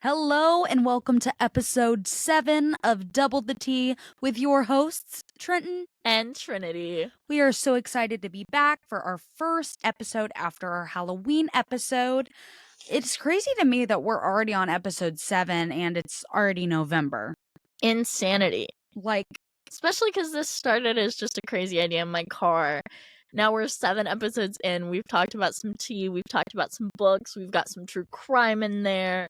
Hello and welcome to episode 7 of Double the Tea with your hosts, Trenton and Trinity. We are so excited to be back for our first episode after our Halloween episode. It's crazy to me that we're already on episode 7 and it's already November. Insanity. Especially because this started as just a crazy idea in my car. Now we're 7 episodes in. We've talked about some tea. We've talked about some books. We've got some true crime in there.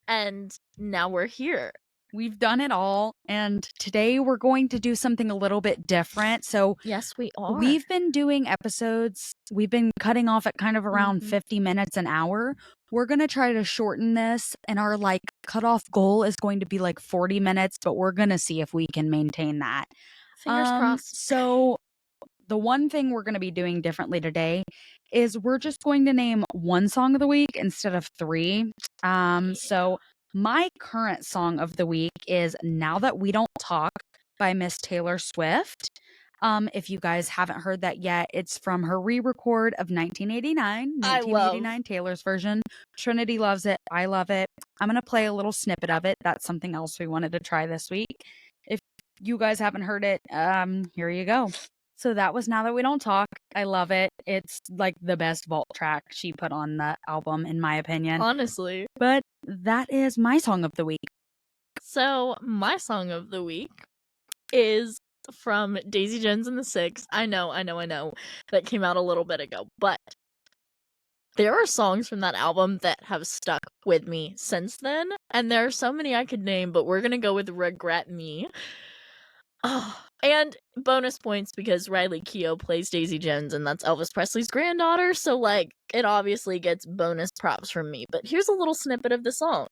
And now we're here. We've done it all, and today we're going to do something a little bit different. So yes, we are. We've been doing episodes. We've been cutting off at kind of around 50 minutes an hour. We're going to try to shorten this, and our cutoff goal is going to be 40 minutes, but we're going to see if we can maintain that. Fingers crossed. So the one thing we're going to be doing differently today is we're just going to name one song of the week instead of 3. So my current song of the week is Now That We Don't Talk by Miss Taylor Swift. If you guys haven't heard that yet, it's from her re-record of 1989, Taylor's version. Trinity loves it. I love it. I'm going to play a little snippet of it. That's something else we wanted to try this week. If you guys haven't heard it, here you go. So that was Now That We Don't Talk. I love it. It's the best vault track she put on the album, in my opinion. Honestly. But that is my song of the week. So my song of the week is from Daisy Jones and the Six. I know. That came out a little bit ago. But there are songs from that album that have stuck with me since then. And there are so many I could name, but we're going to go with Regret Me. Oh, and bonus points because Riley Keough plays Daisy Jones and that's Elvis Presley's granddaughter. So, it obviously gets bonus props from me. But here's a little snippet of the song.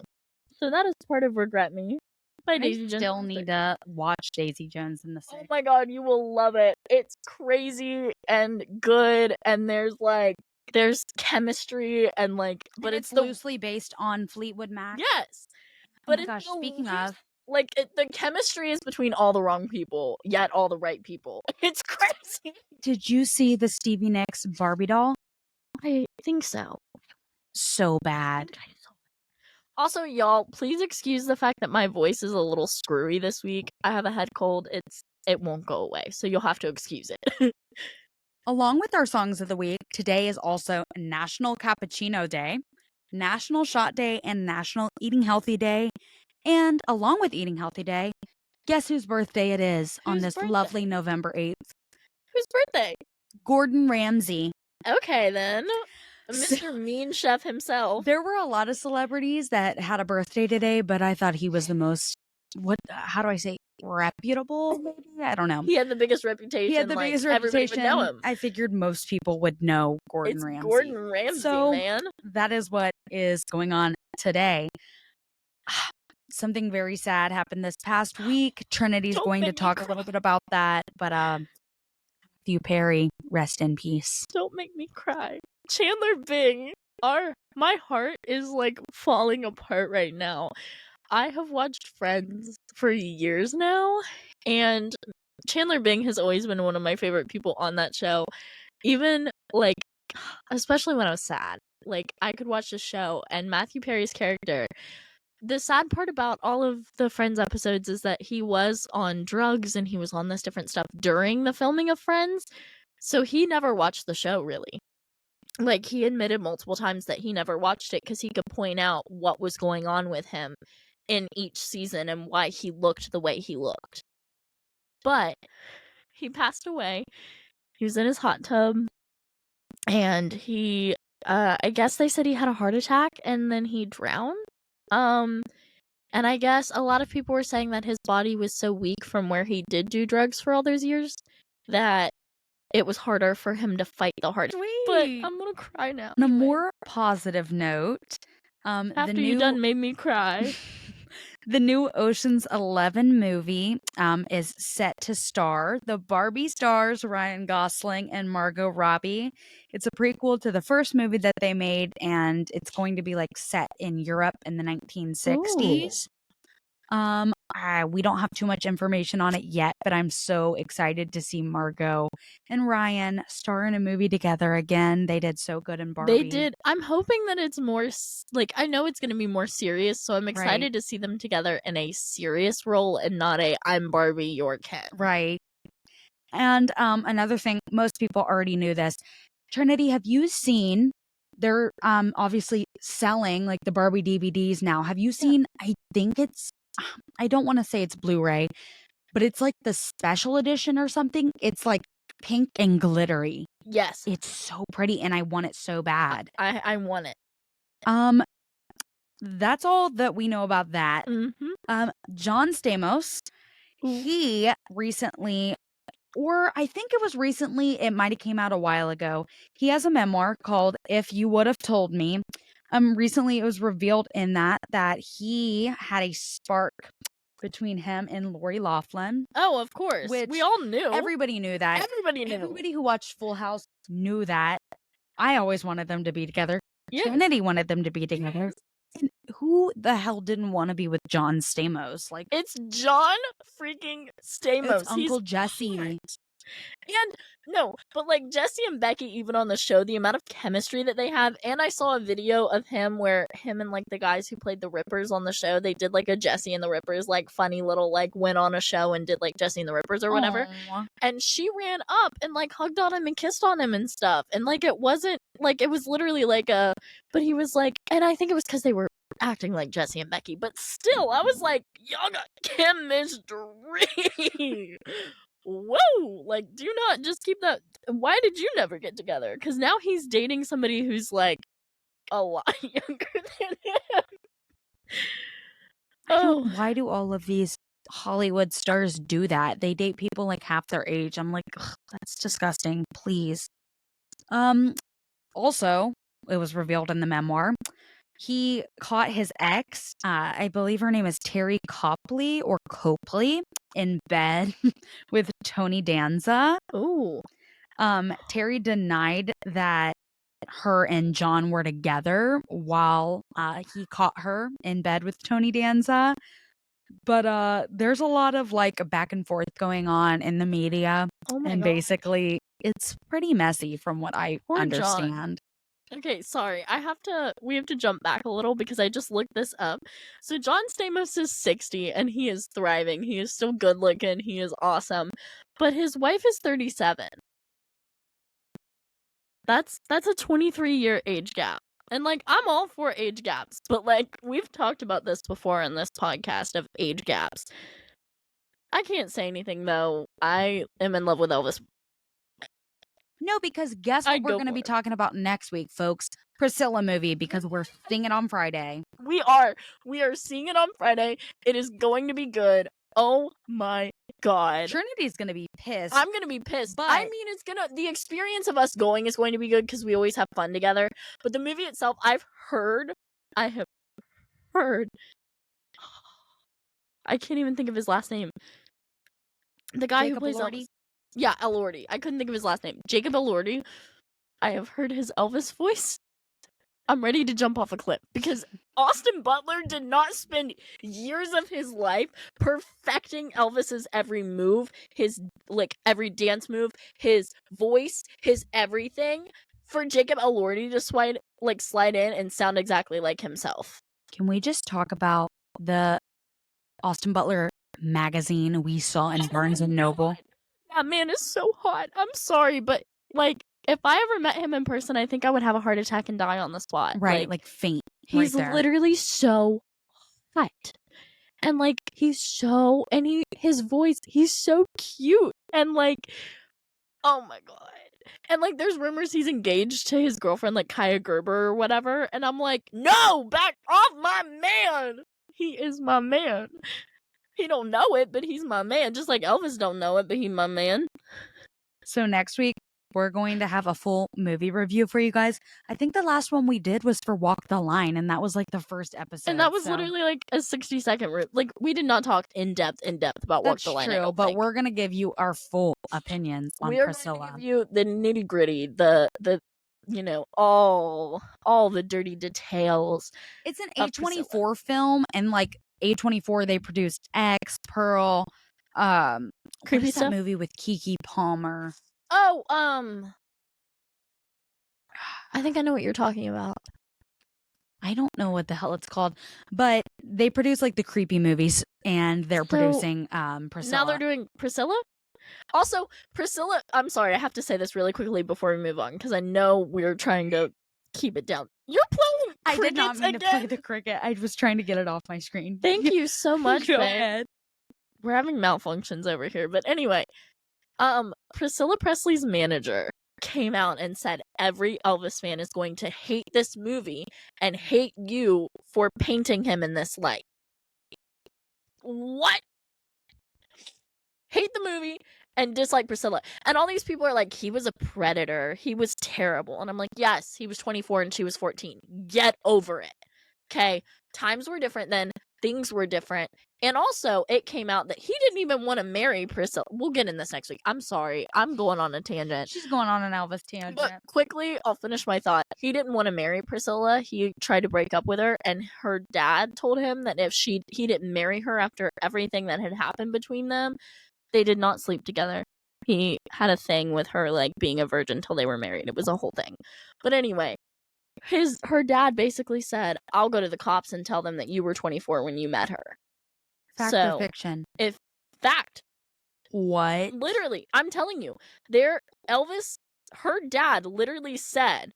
So that is part of Regret Me by Daisy Jones. I still need to watch Daisy Jones and the Six. Oh my god, you will love it. It's crazy and good, and there's chemistry and but it's loosely based on Fleetwood Mac. Yes. But speaking of, the chemistry is between all the wrong people, yet all the right people. It's crazy. Did you see the Stevie Nicks Barbie doll? I think so. So bad. Also, y'all, please excuse the fact that my voice is a little screwy this week. I have a head cold. It won't go away, so you'll have to excuse it. Along with our songs of the week, today is also National Cappuccino Day, National Shot Day, and National Eating Healthy Day. And along with Eating Healthy Day, guess whose birthday it is on this lovely November 8th? Whose birthday? Gordon Ramsay. Okay, then. Mr. Mean Chef himself. There were a lot of celebrities that had a birthday today, but I thought he was the most, reputable, maybe? I don't know. He had the biggest reputation. Everybody would know him. I figured most people would know Gordon Ramsay. Gordon Ramsay, man. That is what is going on today. Something very sad happened this past week. Trinity's going to talk a little bit about that, but Matthew Perry, rest in peace. Don't make me cry. Chandler Bing, my heart is falling apart right now. I have watched Friends for years now, and Chandler Bing has always been one of my favorite people on that show. Even especially when I was sad. I could watch the show, and Matthew Perry's character. The sad part about all of the Friends episodes is that he was on drugs and he was on this different stuff during the filming of Friends. So he never watched the show, really. He admitted multiple times that he never watched it because he could point out what was going on with him in each season and why he looked the way he looked. But he passed away. He was in his hot tub. And he, I guess they said he had a heart attack and then he drowned. And I guess a lot of people were saying that his body was so weak from where he did do drugs for all those years that it was harder for him to fight the heart. But I'm gonna cry now. On a more positive note, after you done made me cry. The new Ocean's 11 movie is set to star the Barbie stars Ryan Gosling and Margot Robbie. It's a prequel to the first movie that they made, and it's going to be set in Europe in the 1960s. we don't have too much information on it yet, but I'm so excited to see Margot and Ryan star in a movie together again. They did so good in Barbie. They did. I'm hoping that it's more like, I know it's going to be more serious, so I'm excited Right. to see them together in a serious role and not a I'm Barbie, you're Ken. Right. And another thing, most people already knew this. Trinity, have you seen, they're obviously selling like the Barbie DVDs now. Have you seen, I think it's, I don't want to say it's Blu-ray, but it's like the special edition or something. It's like pink and glittery. Yes. It's so pretty and I want it so bad. I want it. That's all that we know about that. John Stamos, he recently, or I think it was recently, it might have came out a while ago. He has a memoir called If You Would Have Told Me. Recently it was revealed in that he had a spark between him and Lori Loughlin. Oh, of course. Which we all knew. Everybody knew that. Everybody knew. Everybody who watched Full House knew that. I always wanted them to be together. Yes. Trinity wanted them to be together. And who the hell didn't want to be with John Stamos? Like, it's John freaking Stamos. It's Uncle Jesse. And no, but like Jesse and Becky, even on the show, the amount of chemistry that they have. And I saw a video of him where him and like the guys who played the Rippers on the show, they did like a Jesse and the Rippers like funny little like went on a show and did like Jesse and the Rippers or whatever. Aww. And she ran up and like hugged on him and kissed on him and stuff. And like it wasn't like, it was literally like a, but he was like, and I think it was because they were acting like Jesse and Becky, but still, I was like, y'all got chemistry. Whoa, like, do not just keep that. Why did you never get together? Because now he's dating somebody who's like a lot younger than him. Why do all of these Hollywood stars do that? They date people like half their age. I'm like, that's disgusting. Please. Also, it was revealed in the memoir, he caught his ex, I believe her name is Terry Copley or Copley, in bed with Tony Danza. Ooh. Terry denied that her and John were together while he caught her in bed with Tony Danza. But there's a lot of like back and forth going on in the media. Oh my and God. Basically it's pretty messy from what I understand. John. Okay, sorry. We have to jump back a little because I just looked this up. So John Stamos is 60 and he is thriving. He is still good looking. He is awesome. But his wife is 37. That's a 23-year age gap. And like, I'm all for age gaps, but like, we've talked about this before in this podcast of age gaps. I can't say anything though. I am in love with Elvis. No, because guess what we're going to be talking about next week, folks? Priscilla movie, because we're seeing it on Friday. We are seeing it on Friday. It is going to be good. Oh my God. Trinity's going to be pissed. I'm going to be pissed. But I mean, the experience of us going is going to be good because we always have fun together. But the movie itself, I have heard. I can't even think of his last name. The guy Jacob who plays Elordi? Elvis. Yeah, Elordi. I couldn't think of his last name. Jacob Elordi. I have heard his Elvis voice. I'm ready to jump off a cliff because Austin Butler did not spend years of his life perfecting Elvis's every move, his like every dance move, his voice, his everything for Jacob Elordi to slide in and sound exactly like himself. Can we just talk about the Austin Butler magazine we saw in Barnes and Noble? That man is so hot. I'm sorry, but like, if I ever met him in person, I think I would have a heart attack and die on the spot. Right, like faint. He's right there. literally so hot. And like, his voice, he's so cute. And like, oh my God. And like, there's rumors he's engaged to his girlfriend, like Kaya Gerber or whatever. And I'm like, no, back off my man. He is my man. He don't know it, but he's my man. Just like Elvis don't know it, but he's my man. So next week, we're going to have a full movie review for you guys. I think the last one we did was for Walk the Line, and that was like the first episode. And that was literally like a 60-second like, we did not talk in depth about Walk the Line. That's true, but we're going to give you our full opinions on Priscilla. We're going to give you the nitty-gritty, the all the dirty details. It's an A24 film, and like, A24, they produced X, Pearl, what Creepy is that stuff. movie with Keke Palmer? Oh, I think I know what you're talking about. I don't know what the hell it's called, but they produce like the creepy movies, and they're producing Priscilla. Now they're doing Priscilla? Also, Priscilla, I'm sorry, I have to say this really quickly before we move on, because I know we're trying to keep it down. You're playing I did not crickets mean to play again? the cricket. I was trying to get it off my screen. Thank you so much, Go babe. ahead. We're having malfunctions over here, but anyway, Priscilla Presley's manager came out and said every Elvis fan is going to hate this movie and hate you for painting him in this light. What? Hate the movie and dislike Priscilla. And all these people are like, he was a predator. He was terrible. And I'm like, yes, he was 24 and she was 14. Get over it. Okay? Times were different then. Things were different. And also, it came out that he didn't even want to marry Priscilla. We'll get in this next week. I'm sorry. I'm going on a tangent. She's going on an Elvis tangent. But quickly, I'll finish my thought. He didn't want to marry Priscilla. He tried to break up with her, and her dad told him that if he didn't marry her after everything that had happened between them, they did not sleep together. He had a thing with her, like, being a virgin until they were married. It was a whole thing. But anyway, her dad basically said, I'll go to the cops and tell them that you were 24 when you met her. Fact or fiction? If fact. What? Literally, I'm telling you. Elvis, her dad literally said,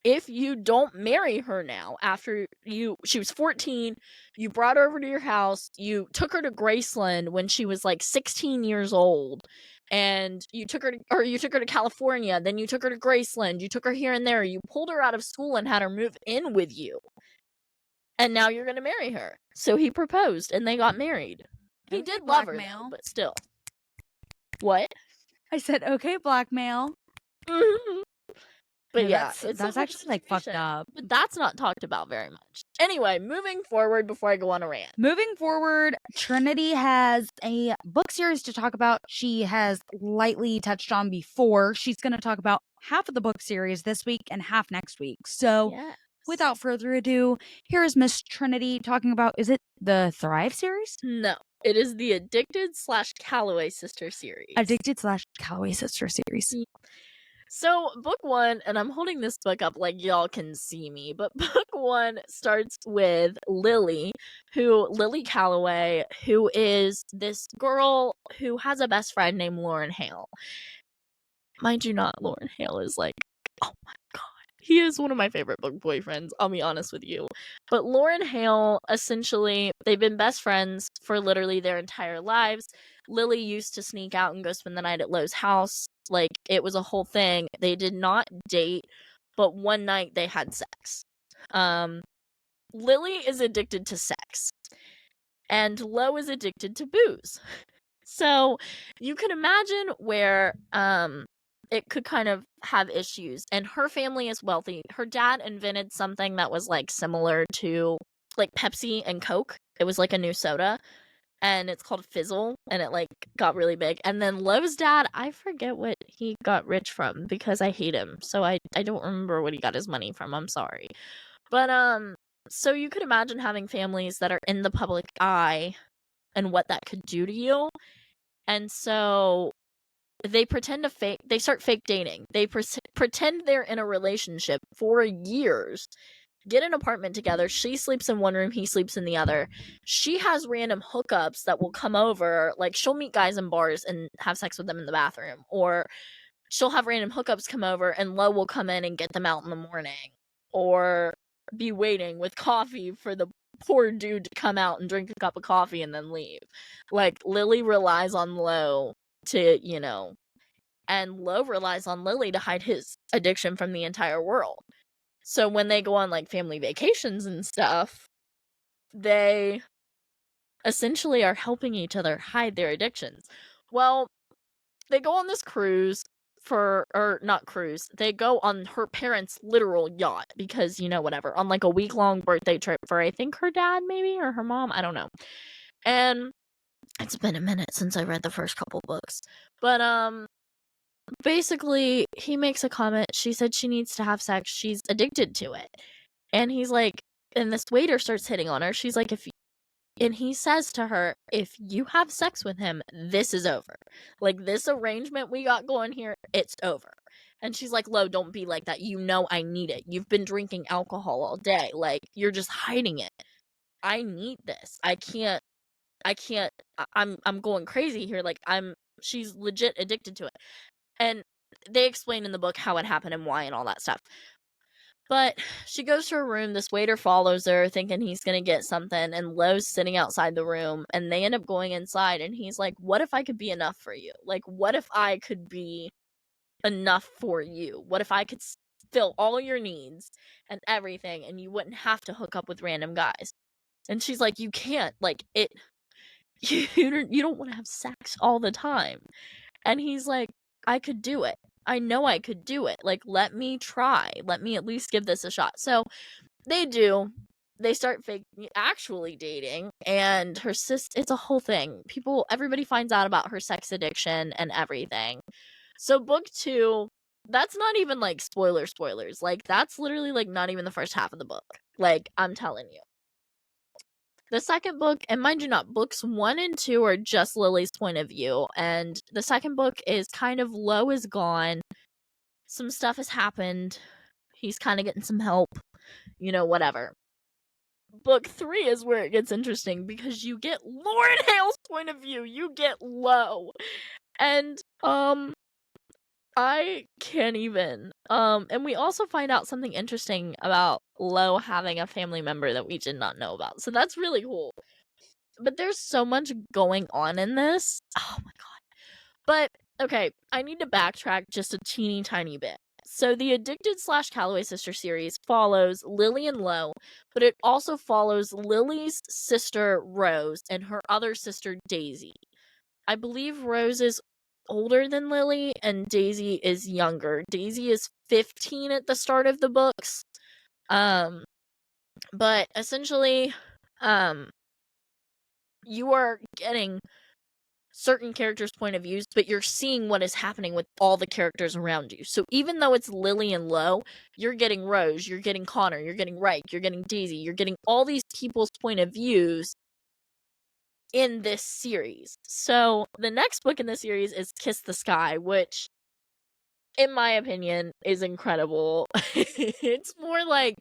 if you don't marry her now after she was 14, you brought her over to your house, you took her to Graceland when she was like 16 years old, and you took her to California, then you took her to Graceland, you took her here and there, you pulled her out of school and had her move in with you. And now you're going to marry her. So he proposed and they got married. He did love her though, but still. What? I said, okay, blackmail. But yeah, that's actually like fucked up. But that's not talked about very much. Anyway, moving forward before I go on a rant. Moving forward, Trinity has a book series to talk about. She has lightly touched on before. She's going to talk about half of the book series this week and half next week. So without further ado, here is Miss Trinity talking about, is it the Thrive series? No, it is the Addicted/Calloway Sisters Series. Addicted/Calloway Sisters Series. So, book one, and I'm holding this book up like y'all can see me, but book one starts with Lily Calloway, who is this girl who has a best friend named Lauren Hale. Mind you not, Lauren Hale is like, oh my god. He is one of my favorite book boyfriends, I'll be honest with you. But Lauren Hale, essentially, they've been best friends for literally their entire lives. Lily used to sneak out and go spend the night at Lo's house. Like, it was a whole thing. They did not date, but one night they had sex. Lily is addicted to sex, and Lo is addicted to booze. So, you can imagine where, it could kind of have issues. And her family is wealthy. Her dad invented something that was like similar to like Pepsi and Coke. It was like a new soda, and it's called Fizzle, and it like got really big. And then Love's dad, I forget what he got rich from because I hate him. So I don't remember what he got his money from. I'm sorry. But so you could imagine having families that are in the public eye and what that could do to you. And so they start fake dating. They pretend they're in a relationship for years, get an apartment together. She sleeps in one room, he sleeps in the other. She has random hookups that will come over, like she'll meet guys in bars and have sex with them in the bathroom, or she'll have random hookups come over and Lo will come in and get them out in the morning, or be waiting with coffee for the poor dude to come out and drink a cup of coffee and then leave. Like, Lily relies on Lo to, and Lo relies on Lily to hide his addiction from the entire world. So when they go on like family vacations and stuff, they essentially are helping each other hide their addictions. Well, they go on this cruise they go on her parents' literal yacht because, whatever, on like a week-long birthday trip for, I think, her dad maybe, or her mom, I don't know. And it's been a minute since I read the first couple books. But, basically, he makes a comment. She said she needs to have sex. She's addicted to it. And he's like, and this waiter starts hitting on her. She's like, and he says to her, if you have sex with him, this is over. Like, this arrangement we got going here, it's over. And she's like, Lo, don't be like that. You know I need it. You've been drinking alcohol all day. Like, you're just hiding it. I need this. I'm going crazy here. Like, she's legit addicted to it. And they explain in the book how it happened and why and all that stuff. But she goes to her room. This waiter follows her, thinking he's gonna get something, and Lo's sitting outside the room, and they end up going inside, and he's like, what if I could be enough for you? Like, what if I could be enough for you? What if I could fill all your needs and everything, and you wouldn't have to hook up with random guys? And she's like, you can't. Like, you don't want to have sex all the time. And he's like, I could do it. I know I could do it. Like, let me try. Let me at least give this a shot. So they do. They start actually dating, and her it's a whole thing. Everybody finds out about her sex addiction and everything. So book 2, that's not even like spoilers. Like, that's literally like not even the first half of the book. Like, I'm telling you. The second book, and mind you not, books 1 and 2 are just Lily's point of view, and the second book is kind of Lo is gone. Some stuff has happened. He's kind of getting some help, whatever. Book 3 is where it gets interesting, because you get Lauren Hale's point of view. You get Lo. And, I can't even. And we also find out something interesting about Lo having a family member that we did not know about. So that's really cool. But there's so much going on in this. Oh my god. But, okay, I need to backtrack just a teeny tiny bit. So the Addicted / Calloway Sisters series follows Lily and Lo, but it also follows Lily's sister Rose and her other sister Daisy. I believe Rose is older than Lily and Daisy is younger. Daisy is 15 at the start of the books. But essentially, you are getting certain characters' point of views, but you're seeing what is happening with all the characters around you. So even though it's Lily and Lo, you're getting Rose, you're getting Connor, you're getting Reich, you're getting Daisy, you're getting all these people's point of views in this series. So the next book in the series is Kiss the Sky, which, in my opinion, is incredible. It's more like,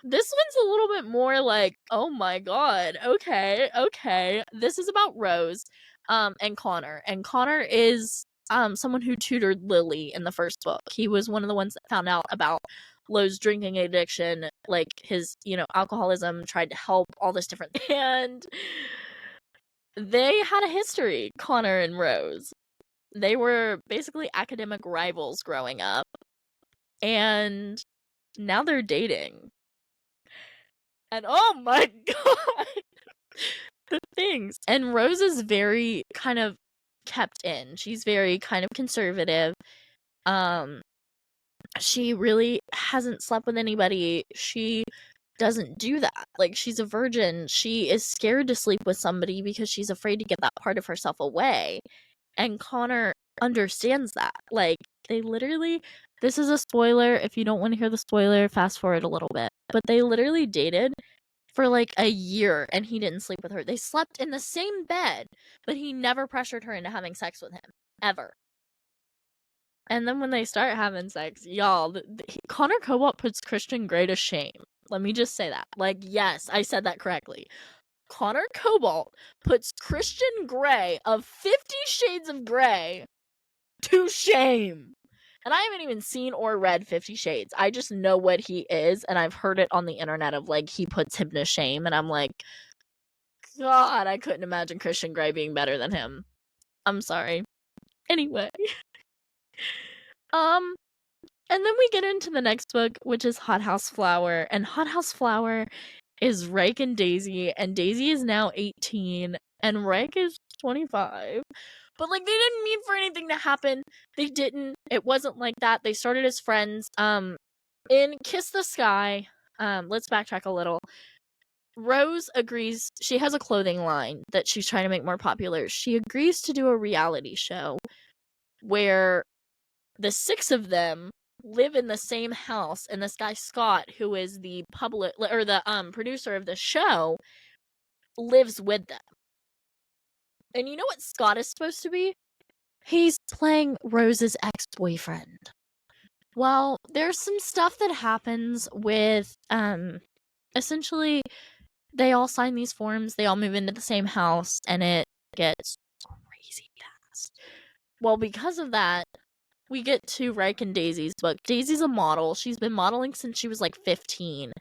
this one's a little bit more like, oh my god, okay. This is about Rose, and Connor. And Connor is, someone who tutored Lily in the first book. He was one of the ones that found out about Lo's drinking addiction, like his, alcoholism, tried to help, all this different. And they had a history, Connor and Rose. They were basically academic rivals growing up. And now they're dating. And oh my god! The things. And Rose is very kind of kept in. She's very kind of conservative. She really hasn't slept with anybody. She doesn't do that. Like, she's a virgin. She is scared to sleep with somebody because she's afraid to give that part of herself away. And Connor understands that. Like, they literally, this is a spoiler. If you don't want to hear the spoiler, fast forward a little bit. But they literally dated for like a year and he didn't sleep with her. They slept in the same bed, but he never pressured her into having sex with him. Ever. And then when they start having sex, y'all, Connor Cobalt puts Christian Grey to shame. Let me just say that. Like, yes, I said that correctly. Connor Cobalt puts Christian Grey of 50 Shades of Grey to shame. And I haven't even seen or read 50 Shades. I just know what he is, and I've heard it on the internet of, like, he puts him to shame, and I'm like, God, I couldn't imagine Christian Grey being better than him. I'm sorry. Anyway. And then we get into the next book, which is Hothouse Flower, and Hothouse Flower is Reich and Daisy is now 18, and Reich is 25. But, like, they didn't mean for anything to happen. They didn't. It wasn't like that. They started as friends. In Kiss the Sky, let's backtrack a little. Rose agrees. She has a clothing line that she's trying to make more popular. She agrees to do a reality show where the 6 of them live in the same house, and this guy Scott, who is the producer of the show, lives with them. And you know what Scott is supposed to be? He's playing Rose's ex-boyfriend. Well, there's some stuff that happens with, essentially, they all sign these forms, they all move into the same house, and it gets crazy fast. Well, because of that, we get to Reich and Daisy's book. Daisy's a model. She's been modeling since she was like 15.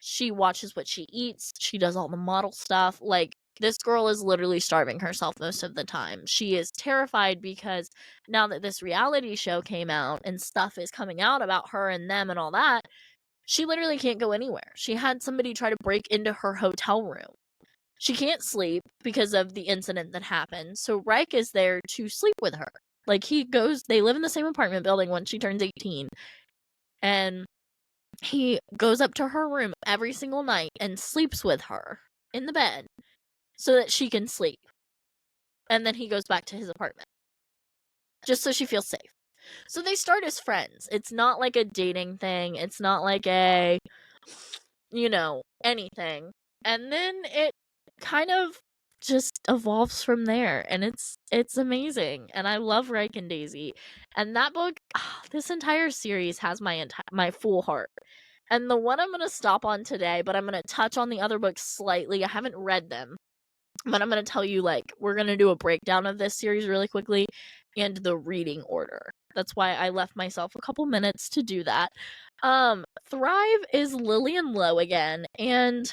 She watches what she eats. She does all the model stuff. Like, this girl is literally starving herself most of the time. She is terrified because now that this reality show came out and stuff is coming out about her and them and all that, she literally can't go anywhere. She had somebody try to break into her hotel room. She can't sleep because of the incident that happened. So Reich is there to sleep with her. Like, they live in the same apartment building when she turns 18. And he goes up to her room every single night and sleeps with her in the bed so that she can sleep. And then he goes back to his apartment just so she feels safe. So they start as friends. It's not like a dating thing. It's not like a, anything. And then it kind of just evolves from there, and it's amazing. And I love Reich and Daisy. And that book, this entire series has my full heart. And the one I'm going to stop on today, but I'm going to touch on the other books slightly. I haven't read them, but I'm going to tell you, we're going to do a breakdown of this series really quickly and the reading order. That's why I left myself a couple minutes to do that. Thrive is Lily and Lo again, and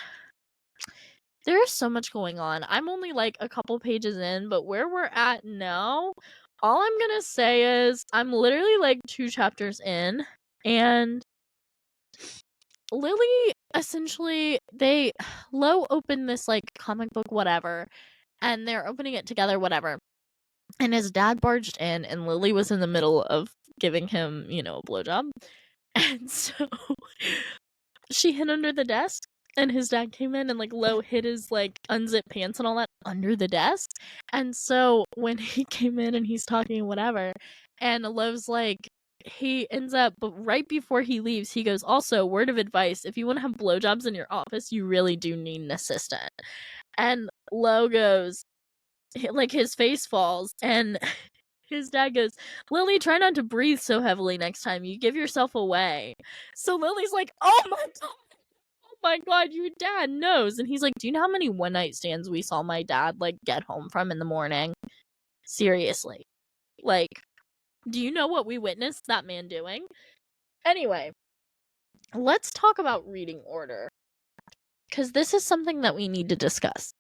there's so much going on. I'm only a couple pages in, but where we're at now, all I'm going to say is I'm literally 2 chapters in, and Lily, essentially, Lo opened this, comic book whatever, and they're opening it together, whatever. And his dad barged in, and Lily was in the middle of giving him, a blowjob. And so she hid under the desk, and his dad came in, and, Lo hid his, unzipped pants and all that under the desk. And so when he came in and he's talking whatever, and Lo's he ends up, but right before he leaves, he goes, also, word of advice, if you want to have blowjobs in your office, you really do need an assistant. And Lo goes, his face falls, and his dad goes, Lily, try not to breathe so heavily next time. You give yourself away. So Lily's like, oh my god, your dad knows. And he's like, do you know how many one-night stands we saw my dad, get home from in the morning? Seriously. Do you know what we witnessed that man doing? Anyway, let's talk about reading order, because this is something that we need to discuss.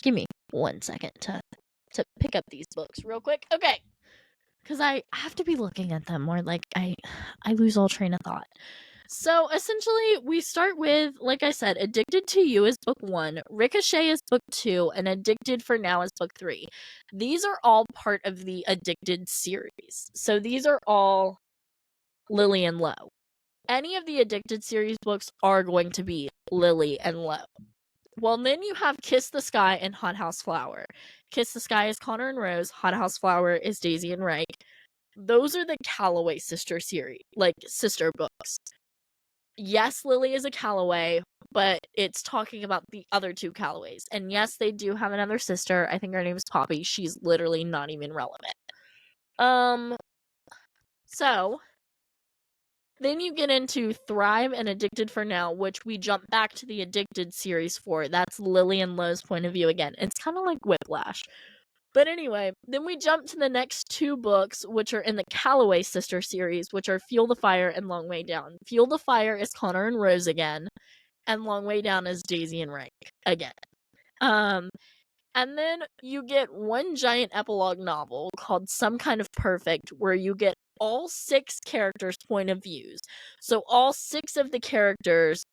Give me 1 second to pick up these books real quick. Okay. Because I have to be looking at them, or I lose all train of thought. So essentially, we start with, like I said, Addicted to You is book 1, Ricochet is book 2, and Addicted for Now is book 3. These are all part of the Addicted series. So these are all Lily and Lo. Any of the Addicted series books are going to be Lily and Lo. Well, then you have Kiss the Sky and Hot House Flower. Kiss the Sky is Connor and Rose. Hot House Flower is Daisy and Reich. Those are the Calloway Sisters series, sister books. Yes, Lily is a Calloway, but it's talking about the other 2 Calloways. And yes, they do have another sister. I think her name is Poppy. She's literally not even relevant. So then you get into Thrive and Addicted for Now, which we jump back to the Addicted series for. That's Lily and Lo's point of view again. It's kind of like Whiplash. But anyway, then we jump to the next 2 books, which are in the Calloway Sisters series, which are Fuel the Fire and Long Way Down. Fuel the Fire is Connor and Rose again, and Long Way Down is Daisy and Reich again. And then you get one giant epilogue novel called Some Kind of Perfect, where you get all 6 characters' point of views. So all 6 of the characters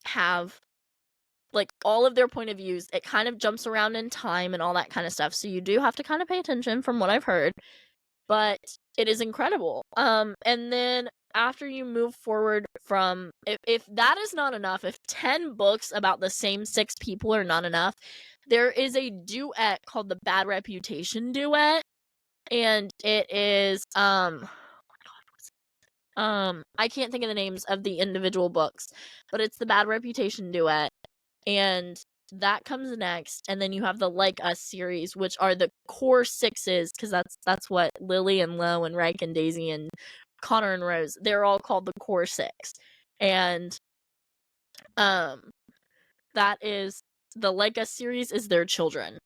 have all of their point of views. It kind of jumps around in time and all that kind of stuff. So you do have to kind of pay attention from what I've heard. But it is incredible. And then after you move forward from, if that is not enough, if 10 books about the same 6 people are not enough, there is a duet called the Bad Reputation duet. And it is, I can't think of the names of the individual books, but it's the Bad Reputation duet. and that comes next, and then you have the Like Us series, which are the core sixes, because that's what Lily and Lo and Reich and Daisy and Connor and Rose, they're all called the core six. And that is the Like Us series is their children.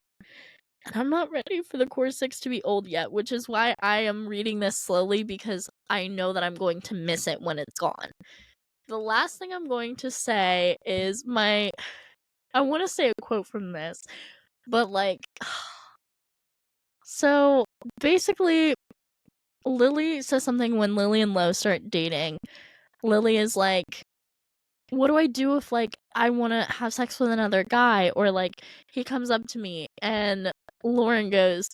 And I'm not ready for the core six to be old yet, which is why I am reading this slowly, because I know that I'm going to miss it when it's gone. The last thing I'm going to say is I want to say a quote from this, but like, so basically, Lily says something when Lily and Lo start dating. Lily is like, what do I do if, like, I want to have sex with another guy, or like he comes up to me? And Lauren goes,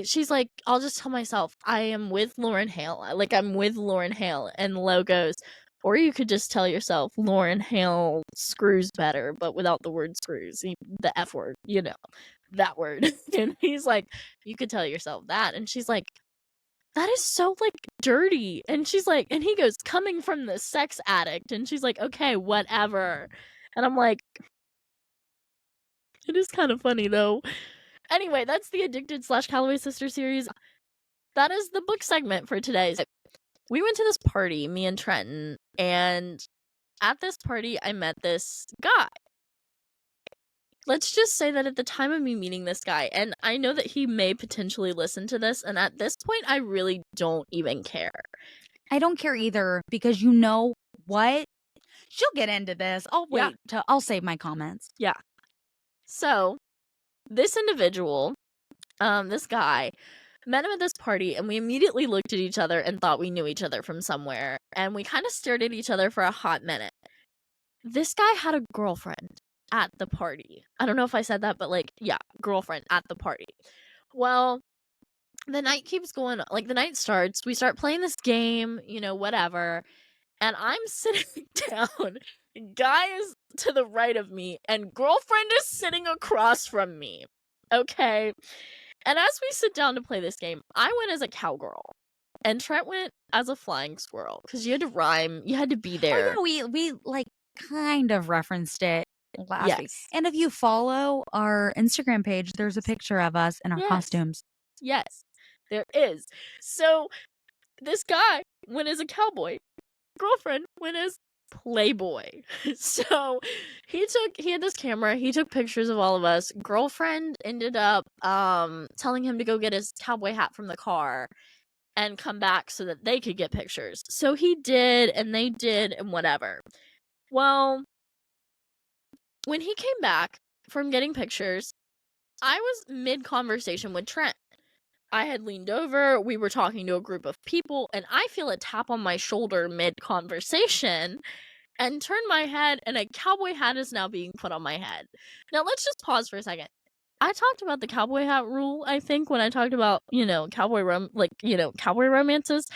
she's like, I'll just tell myself I am with Lauren Hale, like I'm with Lauren Hale. And Lo goes, or you could just tell yourself Lauren Hale screws better, but without the word screws, the F word, that word. And he's like, you could tell yourself that. And she's like, that is so, like, dirty. And she's like, and he goes, coming from the sex addict. And she's like, okay, whatever. And I'm like, it is kind of funny though. Anyway, that's the Addicted / Calloway Sisters series. That is the book segment for today. We went to this party, me and Trenton, and at this party I met this guy. Let's just say that at the time of me meeting this guy, and I know that he may potentially listen to this, and at this point I really don't even care. I don't care either, because you know what? She'll get into this. I'll save my comments. Yeah. So, this individual, this guy, met him at this party, and we immediately looked at each other and thought we knew each other from somewhere, and we kind of stared at each other for a hot minute. This guy had a girlfriend at the party. I don't know if I said that, but like, yeah, girlfriend at the party. Well, the night keeps going, like the night starts, we start playing this game, whatever, and I'm sitting down, guy is to the right of me, and girlfriend is sitting across from me, okay? And as we sit down to play this game, I went as a cowgirl, and Trent went as a flying squirrel, because you had to rhyme, you had to be there. Oh, yeah, we like kind of referenced it last week. Yes. And if you follow our Instagram page, there's a picture of us in our costumes. Yes, there is. So this guy went as a cowboy, girlfriend went as Playboy. So he had this camera, he took pictures of all of us. Girlfriend ended up telling him to go get his cowboy hat from the car and come back so that they could get pictures. So he did, and they did, and whatever. Well, when he came back from getting pictures, I was mid-conversation with Trent. I had leaned over, we were talking to a group of people, and I feel a tap on my shoulder mid-conversation, and turn my head, and a cowboy hat is now being put on my head. Now, let's just pause for a second. I talked about the cowboy hat rule, I think, when I talked about, cowboy romances.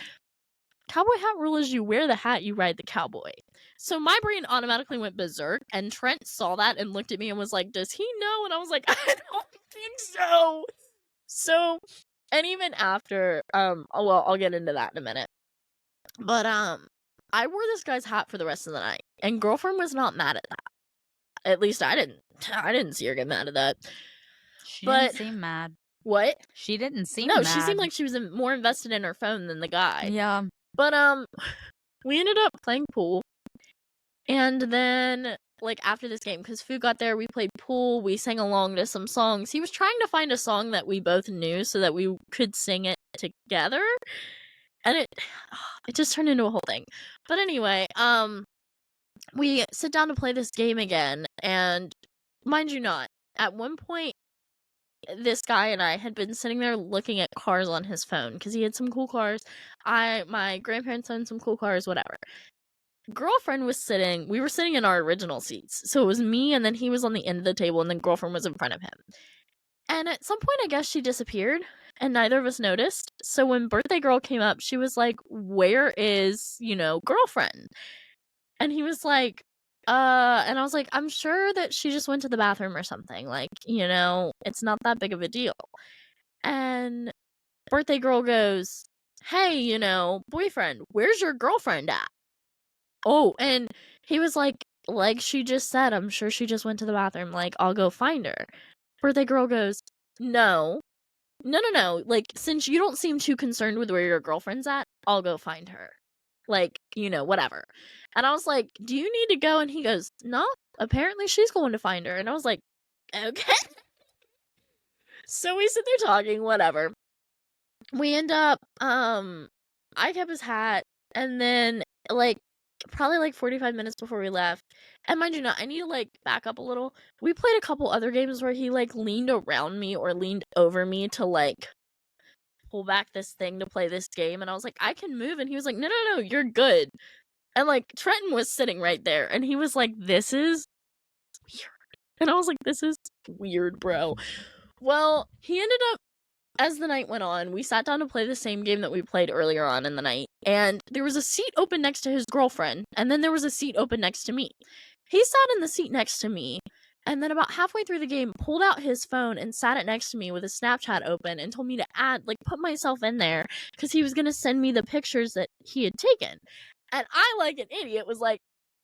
Cowboy hat rule is you wear the hat, you ride the cowboy. So my brain automatically went berserk, and Trent saw that and looked at me and was like, does he know? And I was like, I don't think so. So, and even after, I'll get into that in a minute. But, I wore this guy's hat for the rest of the night, and girlfriend was not mad at that. At least I didn't see her get mad at that. She didn't seem mad. What? She didn't seem No, mad. she seemed like she was more invested in her phone than the guy. Yeah. But, we ended up playing pool, and then, like, after this game, because Fu got there, we played pool, we sang along to some songs. He was trying to find a song that we both knew so that we could sing it together, and it just turned into a whole thing. But anyway, we sit down to play this game again, and mind you not, at one point, this guy and I had been sitting there looking at cars on his phone, because he had some cool cars. My grandparents owned some cool cars, whatever. Girlfriend was we were sitting in our original seats. So it was me, and then he was on the end of the table, and then girlfriend was in front of him. And at some point, I guess she disappeared, and neither of us noticed. So when birthday girl came up, she was like, where is, girlfriend? And he was like, and I was like, I'm sure that she just went to the bathroom or something. Like, it's not that big of a deal. And birthday girl goes, hey, boyfriend, where's your girlfriend at? Oh, and he was like, like she just said, I'm sure she just went to the bathroom. Like, I'll go find her. Birthday girl goes, no. No. Like, since you don't seem too concerned with where your girlfriend's at, I'll go find her. Like, whatever. And I was like, do you need to go? And he goes, no, apparently she's going to find her. And I was like, okay. So we sit there talking, whatever. We end up, I kept his hat, and then, like, probably, like, 45 minutes before we left, and mind you not, I need to, like, back up a little. We played a couple other games where he, like, leaned around me or leaned over me to, like, pull back this thing to play this game, and I was like, I can move, and he was like, no, you're good. And, like, Trenton was sitting right there, and he was like, this is weird. And I was like, this is weird, bro. Well, he ended up, as the night went on, we sat down to play the same game that we played earlier on in the night, and there was a seat open next to his girlfriend, and then there was a seat open next to me. He sat in the seat next to me, and then about halfway through the game, pulled out his phone and sat it next to me with his Snapchat open and told me to put myself in there, because he was going to send me the pictures that he had taken. And I, like an idiot, was like,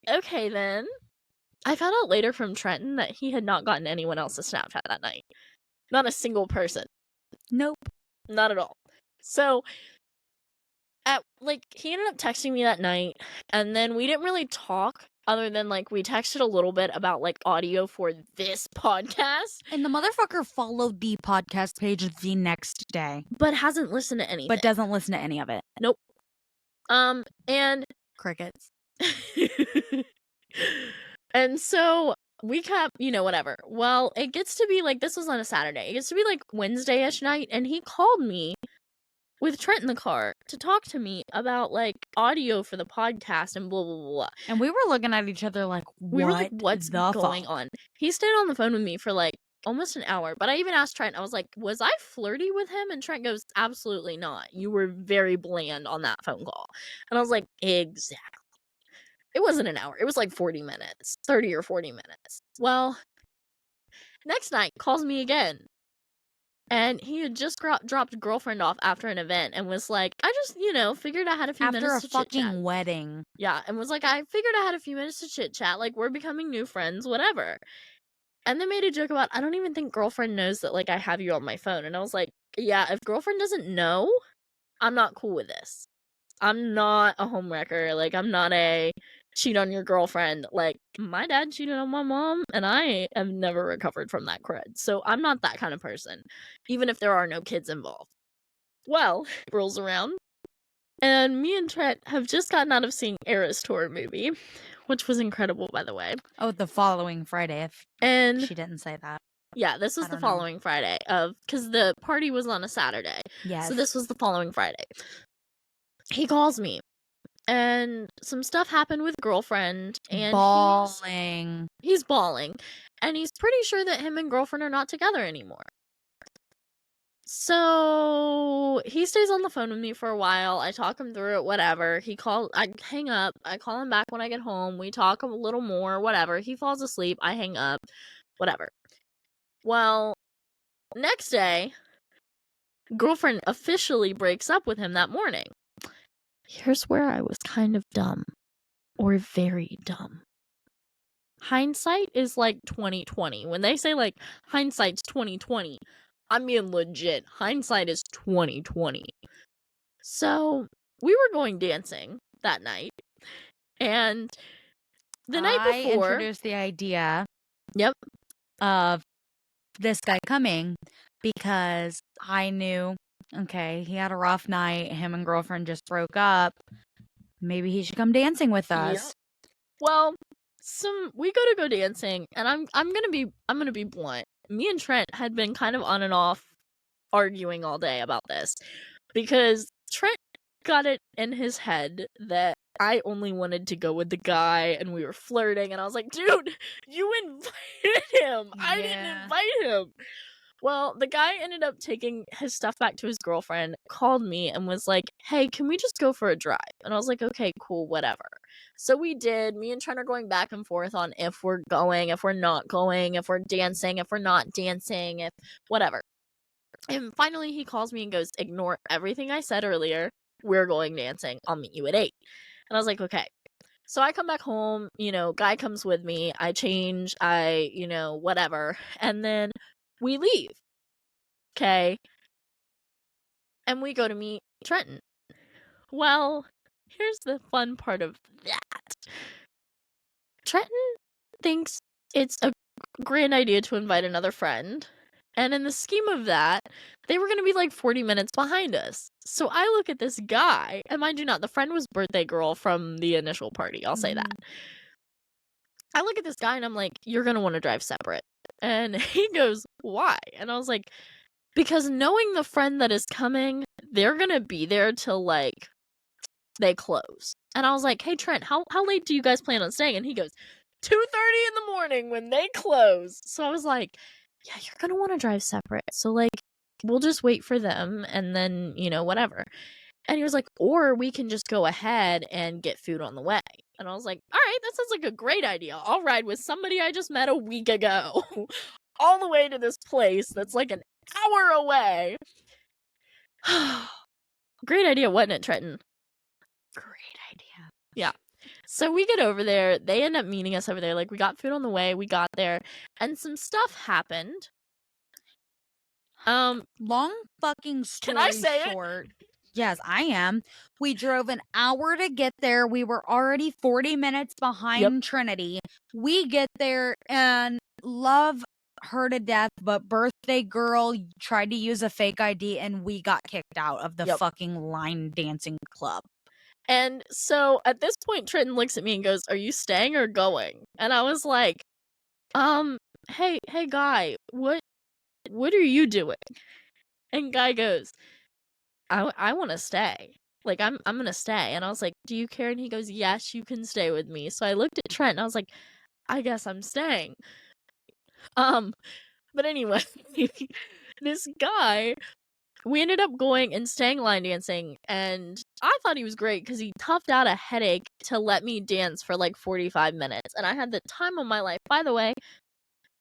okay then. I found out later from Trenton that he had not gotten anyone else's Snapchat that night. Not a single person. Nope. Not at all. So, he ended up texting me that night, and then we didn't really talk other than, like, we texted a little bit about, like, audio for this podcast. And the motherfucker followed the podcast page the next day. But hasn't listened to anything. But doesn't listen to any of it. Nope. And crickets. And so we kept, whatever. Well, it gets to be, like, this was on a Saturday. It gets to be, like, Wednesday-ish night, and he called me with Trent in the car to talk to me about, like, audio for the podcast and blah, blah, blah, blah. And we were looking at each other like, we were like, what's going on? He stayed on the phone with me for, like, almost an hour. But I even asked Trent, I was like, was I flirty with him? And Trent goes, absolutely not. You were very bland on that phone call. And I was like, exactly. It wasn't an hour. It was like 40 minutes, 30 or 40 minutes. Well, next night, calls me again. And he had just dropped girlfriend off after an event and was like, I just, figured I had a few minutes to chit-chat. After a fucking wedding. Yeah, and was like, I figured I had a few minutes to chit-chat. Like, we're becoming new friends, whatever. And then made a joke about, I don't even think girlfriend knows that, like, I have you on my phone. And I was like, yeah, if girlfriend doesn't know, I'm not cool with this. I'm not a homewrecker. Like, I'm not a cheat on your girlfriend. Like, my dad cheated on my mom, and I have never recovered from that cred. So I'm not that kind of person, even if there are no kids involved. Well, rolls around, and me and Trent have just gotten out of seeing Eras Tour movie, which was incredible, by the way. Oh, the following Friday, if she didn't say that. Yeah, this was the following Friday, because the party was on a Saturday. Yes. So this was the following Friday. He calls me, and some stuff happened with girlfriend, and he's bawling, and he's pretty sure that him and girlfriend are not together anymore. So he stays on the phone with me for a while. I talk him through it, whatever. I hang up. I call him back when I get home. We talk a little more, whatever. He falls asleep. I hang up, whatever. Well, next day, girlfriend officially breaks up with him that morning. Here's where I was kind of dumb. Or very dumb. Hindsight is like 2020. When they say, like, hindsight's 2020, I mean legit. Hindsight is 2020. So, we were going dancing that night. And the night before, I introduced the idea yep, of this guy coming because I knew, okay, he had a rough night. Him and girlfriend just broke up. Maybe he should come dancing with us. Yep. Well, we go dancing, and I'm gonna be blunt. Me and Trent had been kind of on and off arguing all day about this because Trent got it in his head that I only wanted to go with the guy, and we were flirting, and I was like, dude, you invited him. I didn't invite him. Well, the guy ended up taking his stuff back to his girlfriend, called me, and was like, hey, can we just go for a drive? And I was like, okay, cool, whatever. So we did. Me and Trent are going back and forth on if we're going, if we're not going, if we're dancing, if we're not dancing, if whatever. And finally he calls me and goes, ignore everything I said earlier. We're going dancing. I'll meet you at 8. And I was like, okay. So I come back home, guy comes with me, I change, whatever, and then we leave, okay? And we go to meet Trenton. Well, here's the fun part of that. Trenton thinks it's a grand idea to invite another friend. And in the scheme of that, they were going to be like 40 minutes behind us. So I look at this guy, and mind you not, the friend was birthday girl from the initial party. I'll say that. I look at this guy and I'm like, you're going to want to drive separate. And he goes, why? And I was like, because knowing the friend that is coming, they're going to be there till like they close. And I was like, hey, Trent, how late do you guys plan on staying? And he goes, 2:30 in the morning when they close. So I was like, yeah, you're going to want to drive separate. So like, we'll just wait for them and then, whatever. And he was like, or we can just go ahead and get food on the way. And I was like, all right, that sounds like a great idea. I'll ride with somebody I just met a week ago all the way to this place that's like an hour away. Great idea, wasn't it, Trenton? Great idea. Yeah. So we get over there. They end up meeting us over there. Like, we got food on the way. We got there. And some stuff happened. Long fucking story Can I say short. Yes, I am. We drove an hour to get there. We were already 40 minutes behind Trinity. We get there and love her to death, but birthday girl tried to use a fake ID and we got kicked out of the fucking line dancing club. And so at this point, Trenton looks at me and goes, are you staying or going? And I was like, hey guy, what are you doing? And guy goes, I want to stay. Like, I'm going to stay. And I was like, do you care? And he goes, yes, you can stay with me. So I looked at Trent and I was like, I guess I'm staying. But anyway, this guy, we ended up going and staying line dancing, and I thought he was great because he toughed out a headache to let me dance for like 45 minutes, and I had the time of my life. By the way,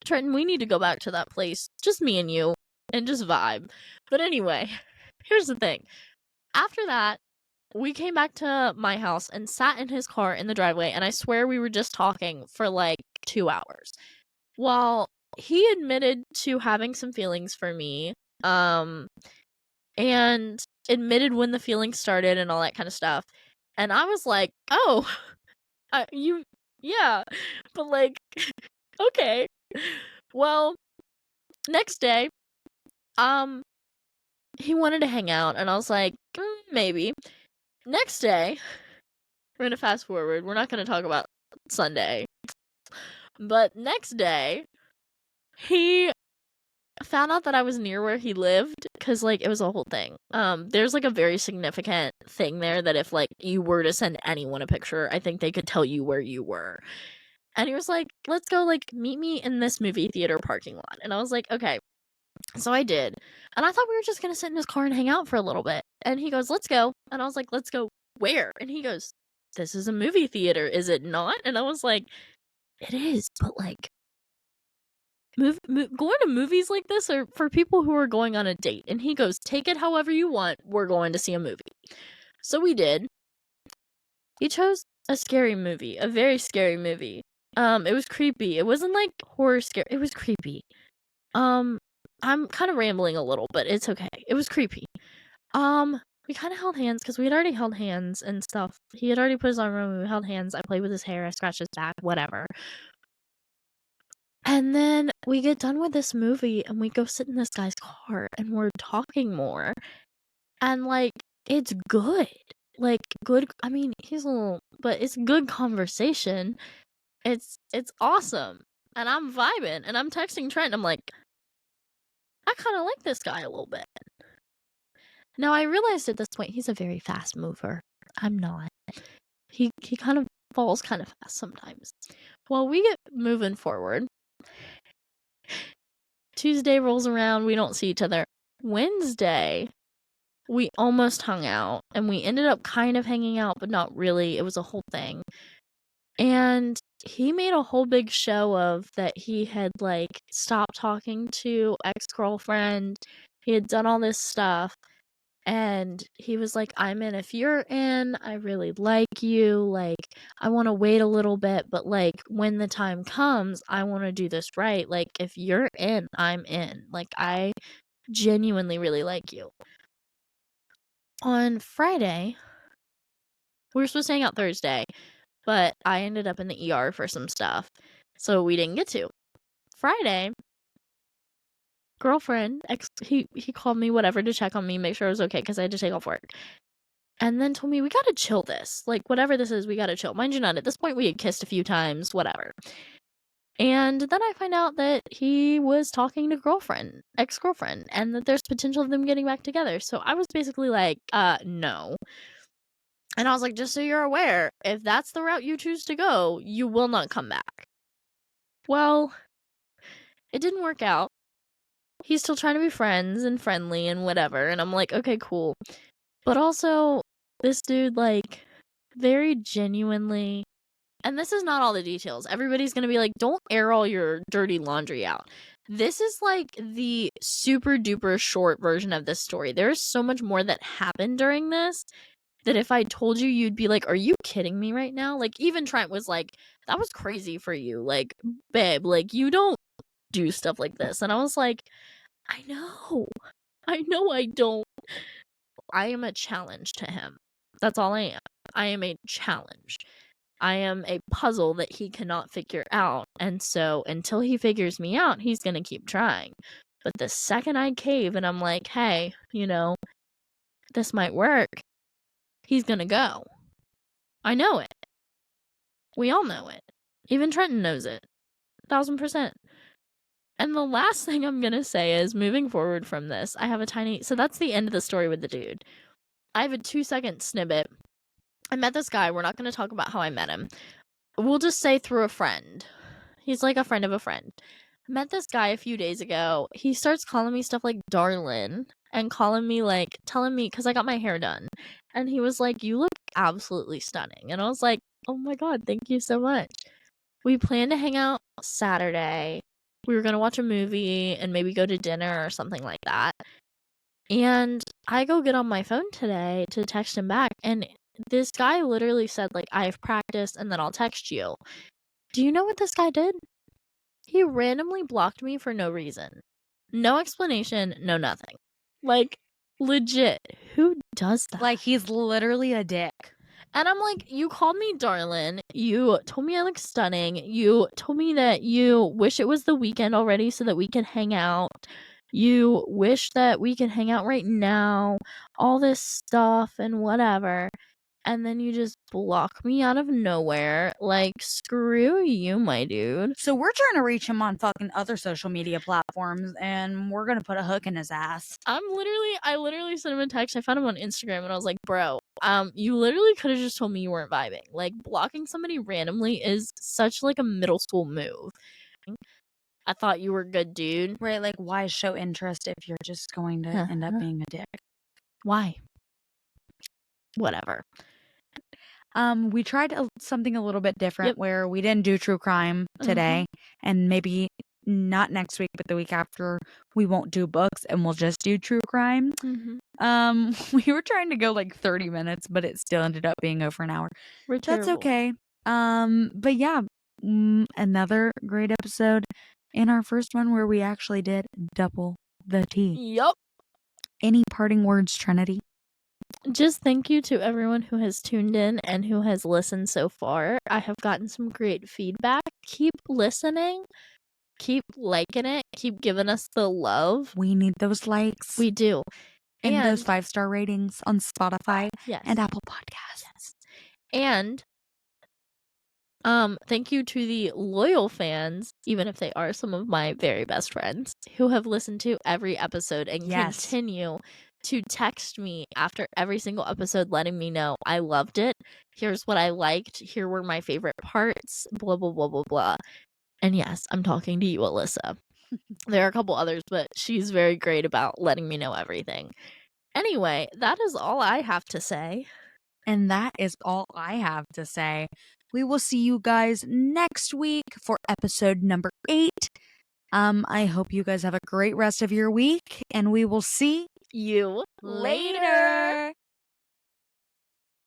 Trenton, we need to go back to that place, just me and you, and just vibe. But anyway, here's the thing. After that, we came back to my house and sat in his car in the driveway, and I swear we were just talking for like 2 hours. Well, he admitted to having some feelings for me, and admitted when the feelings started and all that kind of stuff. And I was like, oh, yeah, but like, okay. Well, next day, he wanted to hang out, and I was like, maybe. Next day, we're gonna fast forward. We're not gonna talk about Sunday. But next day, he found out that I was near where he lived, because like it was a whole thing. There's like a very significant thing there that if like you were to send anyone a picture, I think they could tell you where you were. And he was like, let's go, like, meet me in this movie theater parking lot. And I was like, okay. So I did. And I thought we were just gonna sit in his car and hang out for a little bit. And he goes, let's go. And I was like, let's go where? And he goes, this is a movie theater, is it not? And I was like, it is, but like, going to movies like this are for people who are going on a date. And he goes, take it however you want, we're going to see a movie. So we did. He chose a scary movie, a very scary movie. It was creepy. It wasn't like horror scare, it was creepy. I'm kind of rambling a little, but it's okay. It was creepy. We kind of held hands because we had already held hands and stuff. He had already put his arm around me. We held hands. I played with his hair. I scratched his back. Whatever. And then we get done with this movie and we go sit in this guy's car and we're talking more. And like, it's good. Like, good. I mean, he's a little, but it's good conversation. It's awesome. And I'm vibing and I'm texting Trent. I'm like, I kind of like this guy a little bit. Now, I realized at this point he's a very fast mover. I'm not. He kind of falls kind of fast sometimes. Well, we get moving forward. Tuesday rolls around, we don't see each other. Wednesday, we almost hung out, and we ended up kind of hanging out, but not really. It was a whole thing. And he made a whole big show of that he had, like, stopped talking to ex-girlfriend. He had done all this stuff. And he was like, I'm in if you're in. I really like you. Like, I want to wait a little bit, but like, when the time comes, I want to do this right. Like, if you're in, I'm in. Like, I genuinely really like you. On Friday, we were supposed to hang out Thursday, but I ended up in the ER for some stuff, so we didn't get to. Friday, girlfriend, he called me, whatever, to check on me, make sure I was okay, because I had to take off work. And then told me, we gotta chill this. Like, whatever this is, we gotta chill. Mind you not, at this point, we had kissed a few times, whatever. And then I find out that he was talking to ex-girlfriend, and that there's potential of them getting back together. So I was basically like, no. And I was like, just so you're aware, if that's the route you choose to go, you will not come back. Well, it didn't work out. He's still trying to be friends and friendly and whatever. And I'm like, okay, cool. But also, this dude, like, very genuinely, and this is not all the details. Everybody's gonna be like, don't air all your dirty laundry out. This is like the super duper short version of this story. There's so much more that happened during this that if I told you, you'd be like, are you kidding me right now? Like, even Trent was like, that was crazy for you. Like, babe, like, you don't do stuff like this. And I was like, I know I don't. I am a challenge to him. That's all I am. I am a challenge. I am a puzzle that he cannot figure out. And so until he figures me out, he's going to keep trying. But the second I cave and I'm like, hey, this might work, he's going to go. I know it. We all know it. Even Trenton knows it. 1000%. And the last thing I'm going to say is, moving forward from this, I have so that's the end of the story with the dude. I have a 2-second snippet. I met this guy. We're not going to talk about how I met him. We'll just say through a friend. He's like a friend of a friend. I met this guy a few days ago. He starts calling me stuff like darling and telling me, because I got my hair done. And he was like, you look absolutely stunning. And I was like, oh my God, thank you so much. We planned to hang out Saturday. We were going to watch a movie and maybe go to dinner or something like that. And I go get on my phone today to text him back, and this guy literally said, like, I have practiced and then I'll text you. Do you know what this guy did? He randomly blocked me for no reason. No explanation, no nothing. Like, legit, who does that? Like, he's literally a dick. And I'm like, you called me darling. You told me I look stunning. You told me that you wish it was the weekend already so that we could hang out. You wish that we could hang out right now. All this stuff and whatever. And then you just block me out of nowhere. Like, screw you, my dude. So we're trying to reach him on fucking other social media platforms, and we're gonna put a hook in his ass. I literally sent him a text. I found him on Instagram, and I was like, bro, you literally could have just told me you weren't vibing. Like, blocking somebody randomly is such, like, a middle school move. I thought you were a good dude. Right, like, why show interest if you're just going to end up being a dick? Why? Whatever. We tried something a little bit different where we didn't do true crime today, and maybe not next week, but the week after, we won't do books and we'll just do true crime. We were trying to go like 30 minutes, but it still ended up being over an hour. That's okay. But yeah, another great episode in our first one where we actually did double the tea. Yup. Any parting words, Trinity? Just thank you to everyone who has tuned in and who has listened so far. I have gotten some great feedback. Keep listening. Keep liking it. Keep giving us the love. We need those likes. We do. And those 5-star ratings on Spotify and Apple Podcasts. Yes. And thank you to the loyal fans, even if they are some of my very best friends, who have listened to every episode and continue to text me after every single episode letting me know I loved it. Here's what I liked. Here were my favorite parts. Blah, blah, blah, blah, blah. And yes, I'm talking to you, Alyssa. There are a couple others, but she's very great about letting me know everything. Anyway, that is all I have to say. And that is all I have to say. We will see you guys next week for episode number 8. I hope you guys have a great rest of your week, and we will see You later.